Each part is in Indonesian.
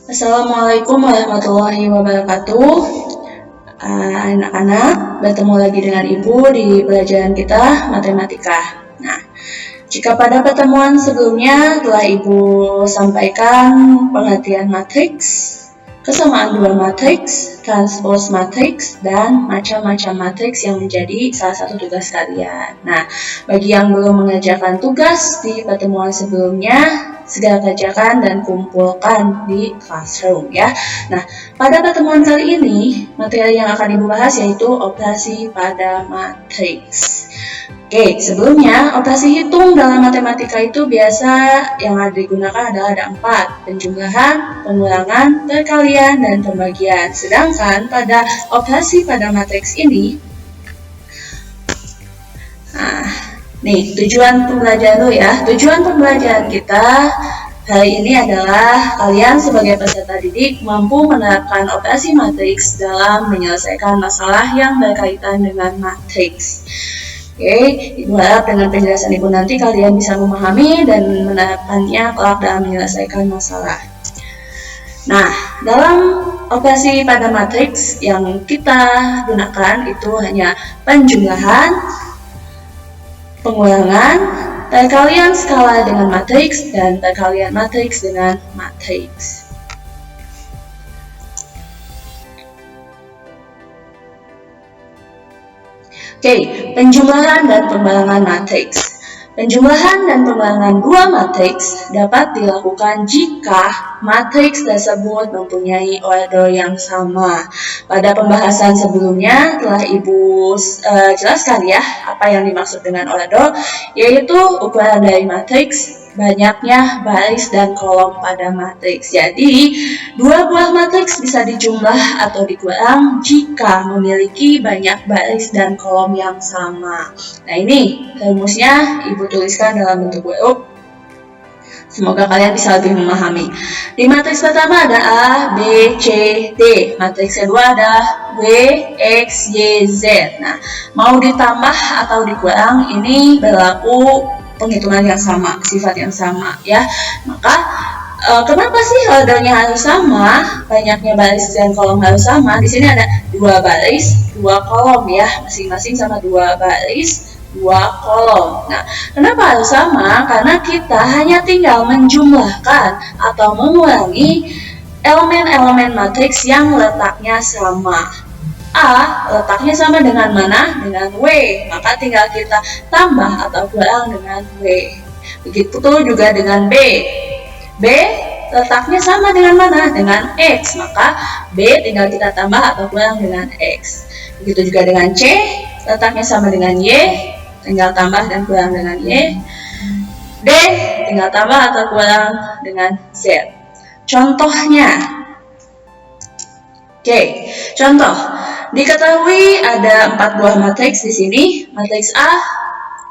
Assalamualaikum warahmatullahi wabarakatuh. Anak-anak, bertemu lagi dengan Ibu di pelajaran kita matematika. Nah, jika pada pertemuan sebelumnya telah Ibu sampaikan pengertian matriks, kesamaan dua matriks, transpose matriks, dan macam-macam matriks yang menjadi salah satu tugas kalian. Nah, bagi yang belum mengerjakan tugas di pertemuan sebelumnya, segera kerjakan dan kumpulkan di classroom ya. Nah, pada pertemuan kali ini, materi yang akan Ibu bahas yaitu operasi pada matriks. Oke, sebelumnya operasi hitung dalam matematika itu biasa yang digunakan adalah ada 4, penjumlahan, pengulangan, perkalian, dan pembagian. Sedangkan pada operasi pada matriks ini, tujuan pembelajaran dulu ya. Tujuan pembelajaran kita hari ini adalah kalian sebagai peserta didik mampu menerapkan operasi matriks dalam menyelesaikan masalah yang berkaitan dengan matriks. Oke, Ibu harap dengan penjelasan Ibu nanti kalian bisa memahami dan menerapkannya kelak dalam menyelesaikan masalah. Nah, dalam operasi pada matriks yang kita gunakan itu hanya penjumlahan, pengulangan, perkalian skala dengan matriks, dan perkalian matriks dengan matriks. Oke, penjumlahan dan pembalangan matriks. Penjumlahan dan pembalangan dua matriks dapat dilakukan jika matriks tersebut mempunyai order yang sama. Pada pembahasan sebelumnya telah Ibu jelaskan ya apa yang dimaksud dengan order, yaitu ukuran dari matriks, banyaknya baris dan kolom pada matriks. Jadi, dua buah matriks bisa dijumlah atau dikurang jika memiliki banyak baris dan kolom yang sama. Nah, ini rumusnya Ibu tuliskan dalam bentuk huruf. Semoga kalian bisa lebih memahami. Di matriks pertama ada A, B, C, D. Matriks kedua ada W, X, Y, Z. Nah, mau ditambah atau dikurang ini berlaku penghitungan yang sama, sifat yang sama ya. Maka kenapa sih ordernya harus sama? Banyaknya baris dan kolom harus sama. Di sini ada 2 baris, 2 kolom ya, masing-masing sama 2 baris, 2 kolom. Nah, kenapa harus sama? Karena kita hanya tinggal menjumlahkan atau mengurangi elemen-elemen matriks yang letaknya sama. A letaknya sama dengan mana? Dengan W. Maka tinggal kita tambah atau kurang dengan W. Begitu juga dengan B. B letaknya sama dengan mana? Dengan X. Maka B tinggal kita tambah atau kurang dengan X. Begitu juga dengan C. Letaknya sama dengan Y. Tinggal tambah dan kurang dengan Y. D tinggal tambah atau kurang dengan Z. Contohnya. Oke, contoh. Diketahui ada 4 buah matriks di sini. Matriks A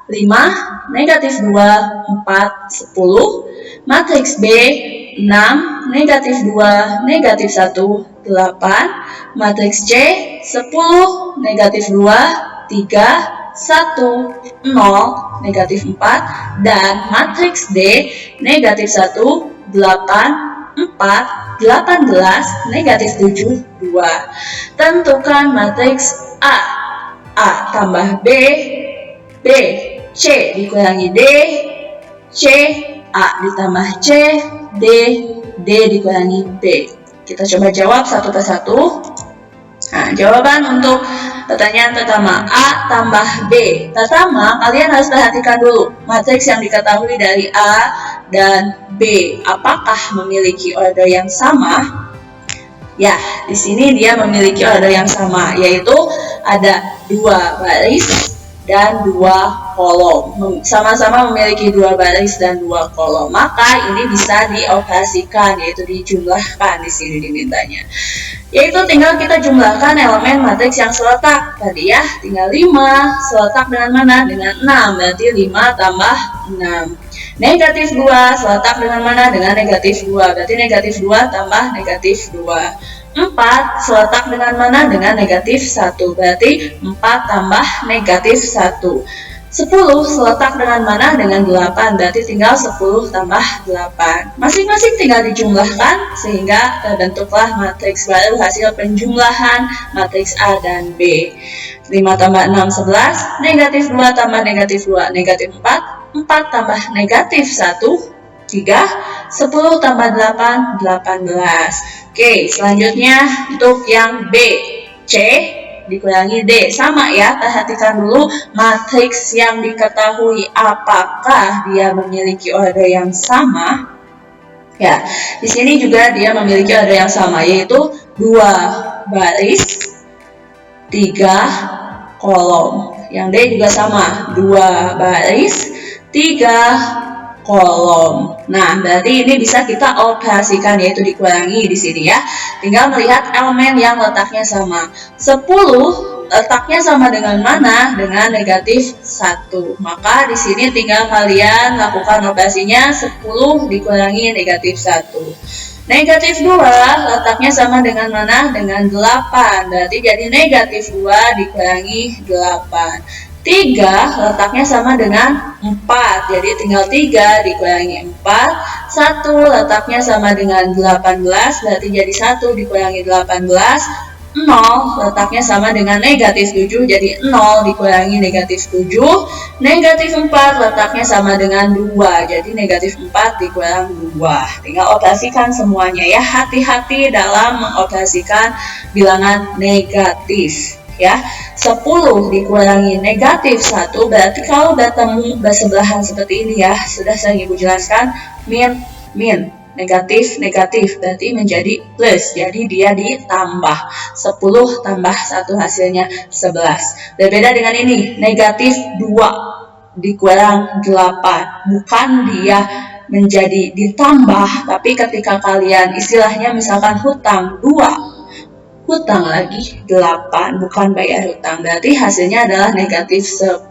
5, negatif 2, 4, 10. Matriks B 6, negatif 2, negatif 1, 8. Matriks C 10, negatif 2, 3, 1, 0, negatif 4. Dan matriks D negatif 1, 8, 4, 18, negatif 7, 2. Tentukan matriks A. A tambah B, B, C dikurangi D, C, A ditambah C, D, D dikurangi B. Kita coba jawab satu persatu. Nah, jawaban untuk pertanyaan pertama, A tambah B. Pertama, kalian harus perhatikan dulu matriks yang diketahui dari A dan B. Apakah memiliki order yang sama? Ya, di sini dia memiliki order yang sama, yaitu ada 2 baris dan 2 kolom. Sama-sama memiliki 2 baris dan 2 kolom. Maka ini bisa dioperasikan, yaitu dijumlahkan di sini dimintanya. Yaitu tinggal kita jumlahkan elemen matriks yang seletak. Tadi ya, tinggal 5. Seletak dengan mana? Dengan 6. Berarti 5 tambah 6. Negatif 2 seletak dengan mana? Dengan negatif 2. Berarti negatif 2 tambah negatif 2. 4 seletak dengan mana? Dengan negatif 1. Berarti 4 tambah negatif 1. 10 seletak dengan mana? Dengan 8, berarti tinggal 10 tambah 8. Masing-masing tinggal dijumlahkan sehingga terbentuklah matriks baru hasil penjumlahan matriks A dan B. 5 tambah 6, 11, negatif 2 tambah negatif 2, negatif 4, 4 tambah negatif 1, 3, 10 tambah 8, 18. Oke, selanjutnya untuk yang B, C dikurangi D. Sama ya, perhatikan dulu matriks yang diketahui apakah dia memiliki order yang sama. Ya, di sini juga dia memiliki order yang sama, yaitu 2 baris, 3 kolom. Yang D juga sama, 2 baris, 3 kolom. Nah, berarti ini bisa kita operasikan, yaitu dikurangi di sini ya. Tinggal melihat elemen yang letaknya sama. 10 letaknya sama dengan mana? Dengan negatif 1. Maka di sini tinggal kalian lakukan operasinya 10 dikurangi negatif 1. Negatif 2 letaknya sama dengan mana? Dengan 8. Berarti jadi negatif 2 dikurangi 8. 3 letaknya sama dengan 4, jadi tinggal 3 dikurangi 4. 1 letaknya sama dengan 18, berarti jadi 1 dikurangi 18. 0 letaknya sama dengan negatif 7, jadi 0 dikurangi negatif 7. Negatif 4 letaknya sama dengan 2, jadi negatif 4 dikurang 2. Tinggal operasikan semuanya ya, hati-hati dalam mengoperasikan bilangan negatif ya. 10 dikurangi negatif 1, berarti kalau bertemu bersebelahan seperti ini ya, sudah sering Ibu jelaskan, min, negatif, berarti menjadi plus, jadi dia ditambah. 10 tambah 1 hasilnya 11. Berbeda dengan ini, negatif 2 dikurang 8, bukan dia menjadi ditambah, tapi ketika kalian istilahnya misalkan hutang 2, hutang lagi 8, bukan bayar hutang, berarti hasilnya adalah negatif 10.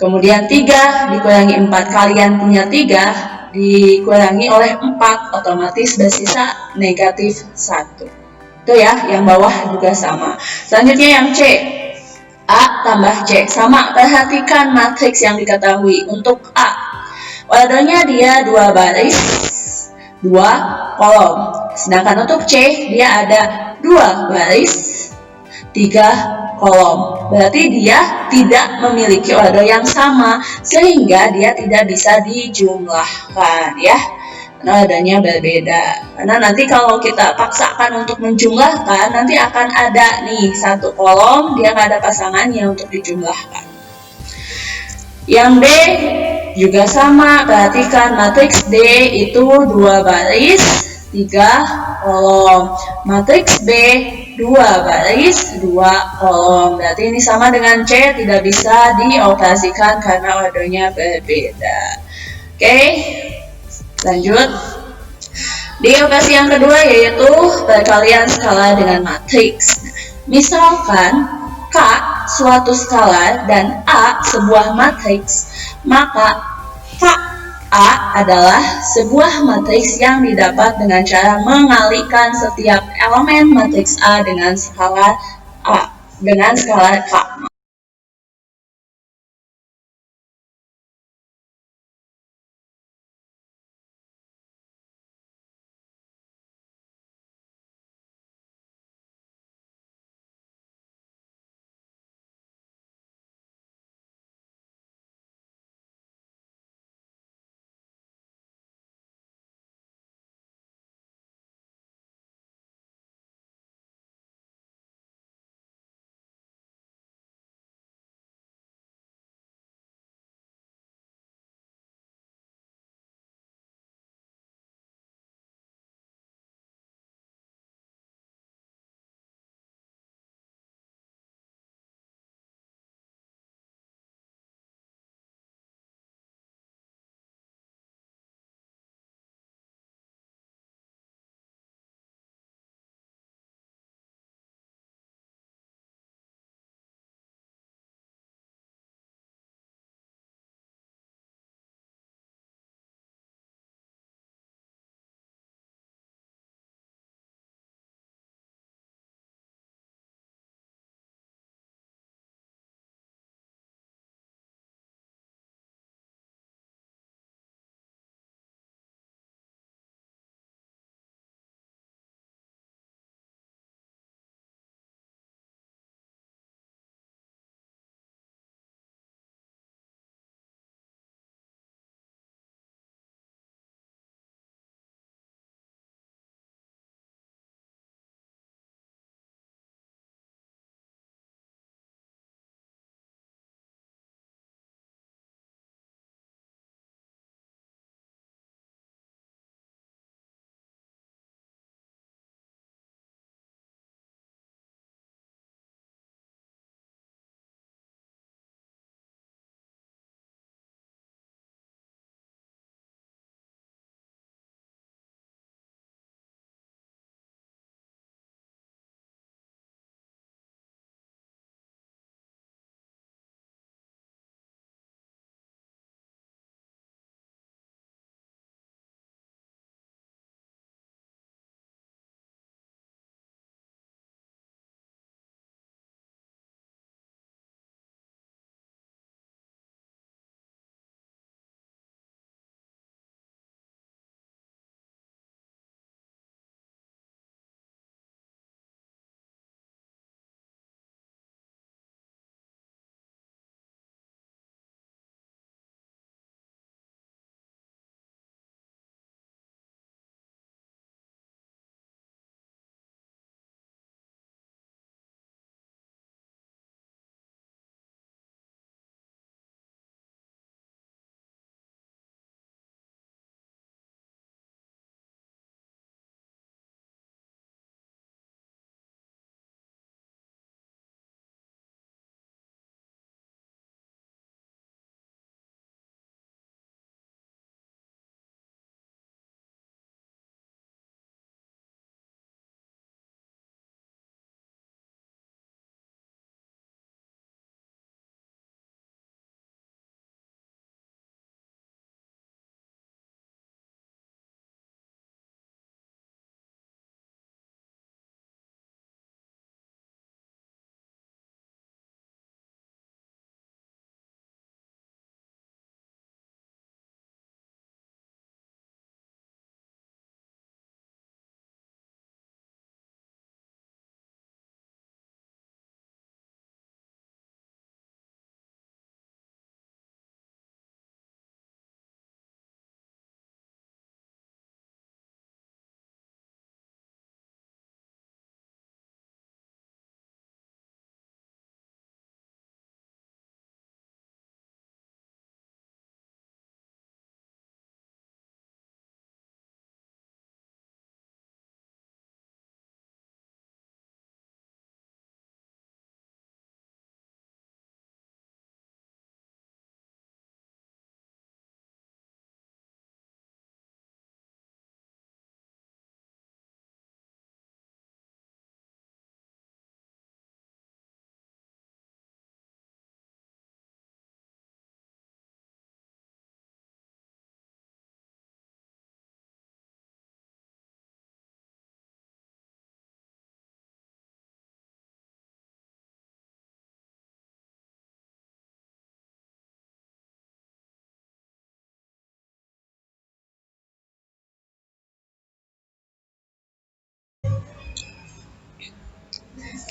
Kemudian 3 dikurangi 4, kalian punya 3 dikurangi oleh 4, otomatis bersisa negatif 1. Itu ya, yang bawah juga sama. Selanjutnya yang C, A tambah C, sama. Perhatikan matriks yang diketahui. Untuk A, ordernya dia 2 baris, 2 kolom. Sedangkan untuk C, dia ada 2 baris, 3 kolom. Berarti dia tidak memiliki order yang sama, sehingga dia tidak bisa dijumlahkan ya. Karena ordernya berbeda. Karena nanti kalau kita paksakan untuk menjumlahkan, nanti akan ada nih 1 kolom, dia nggak ada pasangannya untuk dijumlahkan. Yang D juga sama, perhatikan matriks D itu 2 baris, 3 kolom. Matriks B 2 baris, 2 kolom. Berarti ini sama dengan C, tidak bisa dioperasikan karena ordernya berbeda. Oke, lanjut. Di operasi yang kedua yaitu perkalian skala dengan matriks. Misalkan K suatu skala dan A sebuah matriks, maka KA adalah sebuah matriks yang didapat dengan cara mengalikan setiap elemen matriks A dengan skala K.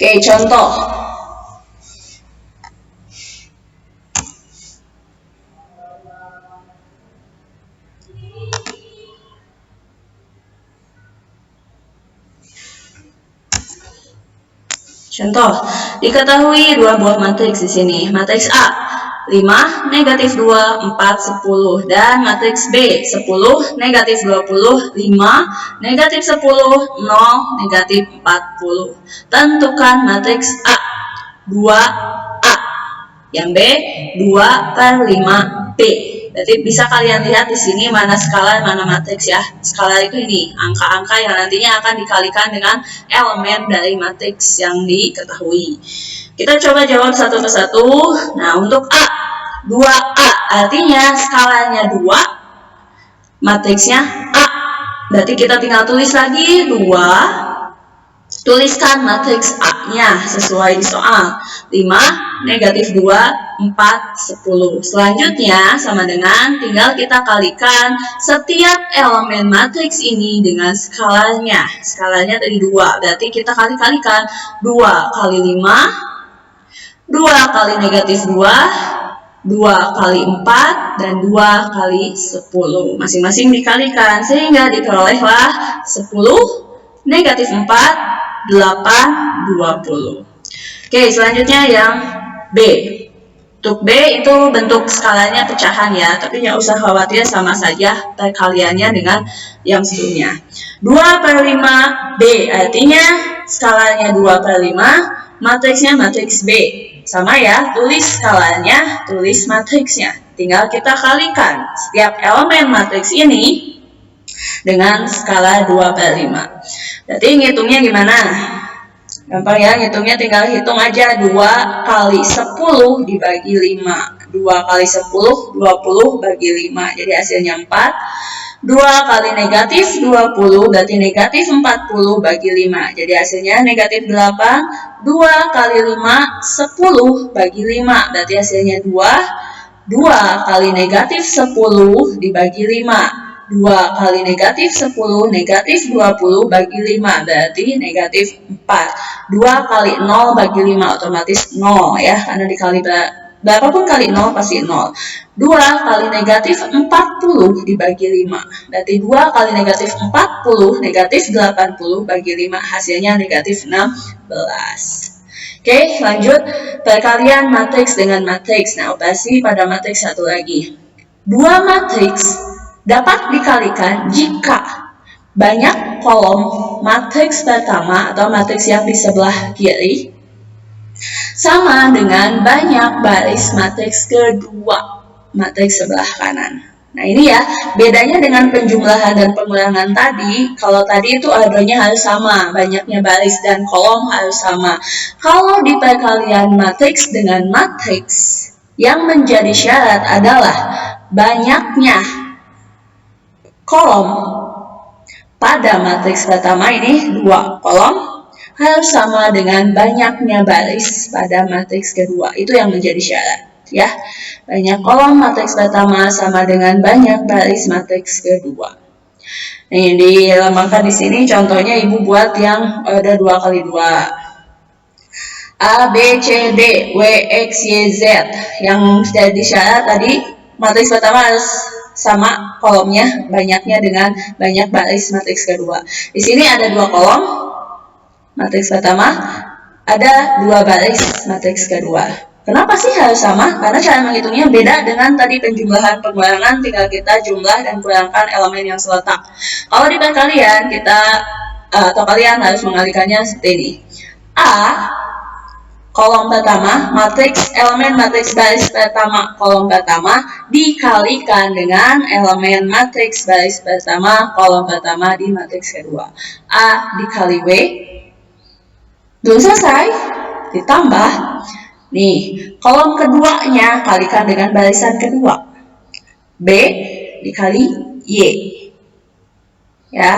Oke, contoh. Contoh, diketahui dua buah matriks di sini. Matriks A 5, negatif 2, 4, 10. Dan matriks B 10, negatif 20, 5, negatif 10, 0, negatif 40. Tentukan matriks A 2A. Yang B 2/5B. Berarti bisa kalian lihat di sini mana skala, mana matriks ya. Skala itu ini, angka-angka yang nantinya akan dikalikan dengan elemen dari matriks yang diketahui. Kita coba jawab satu persatu. Nah, untuk A, 2A artinya skalanya 2, matriksnya A. Berarti kita tinggal tulis lagi 2. Tuliskan matriks A-nya sesuai di soal. 5, negatif 2, 4, 10. Selanjutnya sama dengan tinggal kita kalikan setiap elemen matriks ini dengan skalanya. Skalanya tadi 2. Berarti kita kalikan 2 kali 5, 2 kali negatif 2, 2 kali 4, dan 2 kali 10. Masing-masing dikalikan sehingga diperolehlah 10, negatif 4, 8, 20. Oke, selanjutnya yang B. Untuk B itu bentuk skalanya pecahan ya, tapi nggak usah khawatir, sama saja perkaliannya dengan yang sebelumnya. 2/5B artinya skalanya 2/5, matriksnya matriks B. Sama ya, tulis skalanya, tulis matriksnya. Tinggal kita kalikan setiap elemen matriks ini dengan skala 2/5. Berarti ngitungnya gimana? Gampang ya, ngitungnya tinggal hitung aja 2 kali 10 dibagi 5. 2 kali 10, 20 bagi 5. Jadi hasilnya 4. 2 kali negatif 20, berarti negatif 40 bagi 5. Jadi hasilnya negatif 8. 2 kali 5, 10 bagi 5. Berarti hasilnya 2. 2 kali negatif 10 dibagi 5. 2 kali negatif 10, negatif 20 bagi 5, berarti negatif 4. 2 kali 0 bagi 5, otomatis 0 ya, karena dikali berapapun kali 0 pasti 0. 2 kali negatif 40 dibagi 5, berarti 2 kali negatif 40, negatif 80 bagi 5, hasilnya negatif 16. Oke, lanjut perkalian matriks dengan matriks. Nah, operasi pada matriks satu lagi. Dua matriks dapat dikalikan jika banyak kolom matriks pertama atau matriks yang di sebelah kiri sama dengan banyak baris matriks kedua matriks sebelah kanan. Nah, ini ya bedanya dengan penjumlahan dan pengulangan tadi. Kalau tadi itu ordernya harus sama, banyaknya baris dan kolom harus sama. Kalau di perkalian matriks dengan matriks, yang menjadi syarat adalah banyaknya kolom pada matriks pertama ini 2 kolom harus sama dengan banyaknya baris pada matriks kedua. Itu yang menjadi syarat ya. Banyak kolom matriks pertama sama dengan banyak baris matriks kedua. Nih dilambangkan di sini contohnya Ibu buat yang ada 2 kali 2. A, B, C, D, W, X, Y, Z. Yang jadi syarat tadi matriks pertama harus sama kolomnya, banyaknya dengan banyak baris matriks kedua. Di sini ada 2 kolom matriks pertama, ada 2 baris matriks kedua. Kenapa sih harus sama? Karena cara menghitungnya beda dengan tadi penjumlahan pengulangan, tinggal kita jumlah dan kurangkan elemen yang seletak. Kalau di perkalian kita atau kalian harus mengalihkannya seperti ini. A kolom pertama, matriks elemen matriks baris pertama kolom pertama dikalikan dengan elemen matriks baris pertama kolom pertama di matriks kedua. A dikali W, belum selesai, ditambah. Nih, kolom keduanya kalikan dengan barisan kedua. B dikali Y. Ya,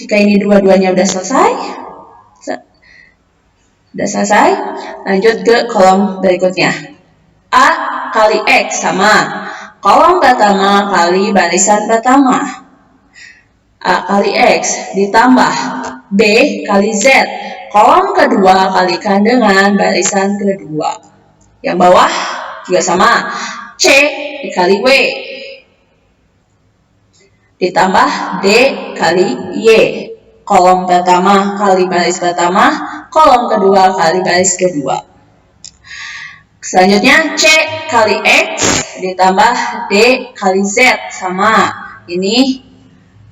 jika ini dua-duanya udah selesai, lanjut ke kolom berikutnya. A kali X sama kolom pertama kali barisan pertama. A kali X ditambah B kali Z kolom kedua kalikan dengan barisan kedua. Yang bawah juga sama, C dikali W ditambah D kali Y. Kolom pertama kali baris pertama, kolom kedua kali baris kedua. Selanjutnya C kali X ditambah D kali Z, sama. Ini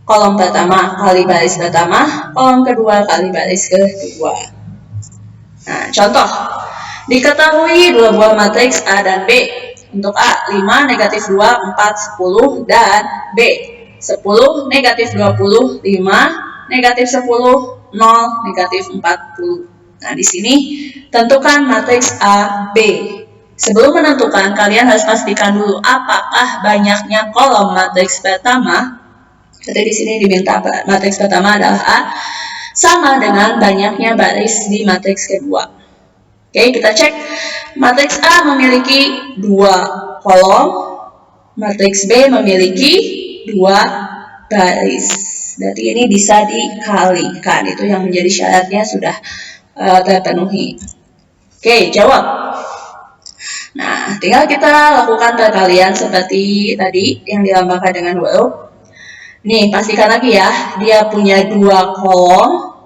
kolom pertama kali baris pertama, kolom kedua kali baris kedua. Nah, contoh. Diketahui dua buah matriks A dan B. Untuk A, 5, negatif 2, 4, 10, dan B, 10, negatif 20, 5, negatif 10, 0, negatif 40. Nah, di sini tentukan matriks A, B. Sebelum menentukan, kalian harus pastikan dulu apakah banyaknya kolom matriks pertama. Jadi di sini diminta matriks pertama adalah A, sama dengan banyaknya baris di matriks kedua. Oke, kita cek. Matriks A memiliki 2 kolom, matriks B memiliki 2 baris. Berarti ini bisa dikalikan. Itu yang menjadi syaratnya sudah terpenuhi. Oke, jawab. Nah, tinggal kita lakukan perkalian seperti tadi yang dilambangkan dengan huruf. Nih, pastikan lagi ya, dia punya 2 kolom,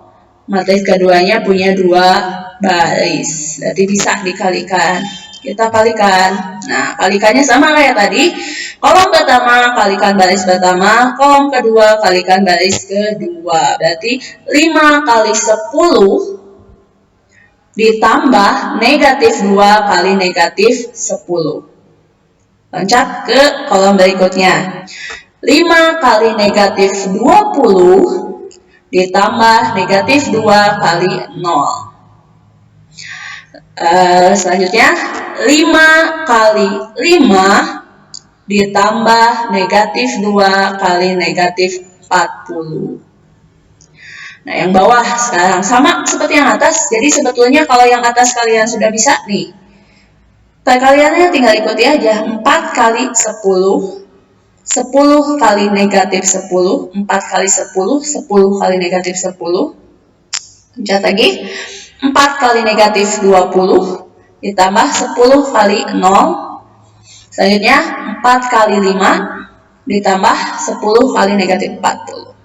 matriks keduanya punya 2 baris, berarti bisa dikalikan. Kita kalikan. Nah, kalikannya sama kayak tadi. Kolom pertama kalikan baris pertama, kolom kedua kalikan baris kedua. Berarti 5 kali 10 ditambah negatif 2 kali negatif 10. Loncat ke kolom berikutnya. 5 kali negatif 20 ditambah negatif 2 kali 0. Selanjutnya 5 kali 5 ditambah negatif 2 kali negatif 40. Nah, yang bawah sekarang sama seperti yang atas. Jadi sebetulnya kalau yang atas kalian sudah bisa nih, perkaliannya tinggal ikuti aja. 4 kali 10, 10 kali negatif 10, 4 kali 10, 10 kali negatif 10. Pencet lagi. 4 kali negatif 20 ditambah 10 kali 0. Selanjutnya 4 kali 5 ditambah 10 kali negatif 40.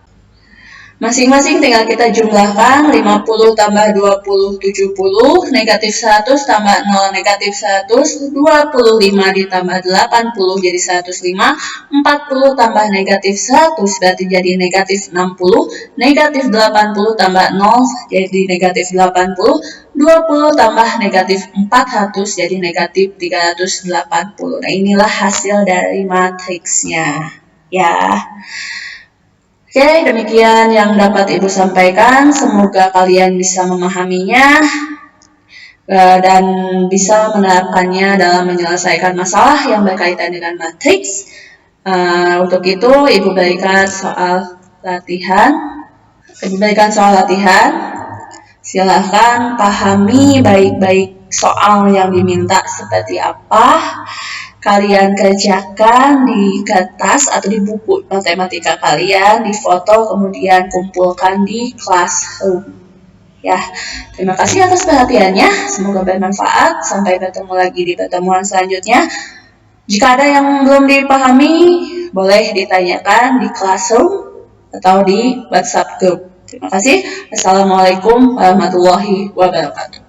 Masing-masing tinggal kita jumlahkan. 50 tambah 20, 70, negatif 100 tambah 0, negatif 100, 25 ditambah 80 jadi 105, 40 tambah negatif 100 berarti jadi negatif 60, negatif 80 tambah 0 jadi negatif 80, 20 tambah negatif 400 jadi negatif 380. Nah, inilah hasil dari matriksnya. Ya. Oke, demikian yang dapat Ibu sampaikan. Semoga kalian bisa memahaminya dan bisa menerapkannya dalam menyelesaikan masalah yang berkaitan dengan matriks. Untuk itu, Ibu berikan soal latihan. Silahkan pahami baik-baik soal yang diminta seperti apa. Kalian kerjakan di kertas atau di buku matematika kalian, difoto, kemudian kumpulkan di classroom. Ya, terima kasih atas perhatiannya. Semoga bermanfaat. Sampai bertemu lagi di pertemuan selanjutnya. Jika ada yang belum dipahami, boleh ditanyakan di classroom atau di WhatsApp group. Terima kasih. Assalamualaikum warahmatullahi wabarakatuh.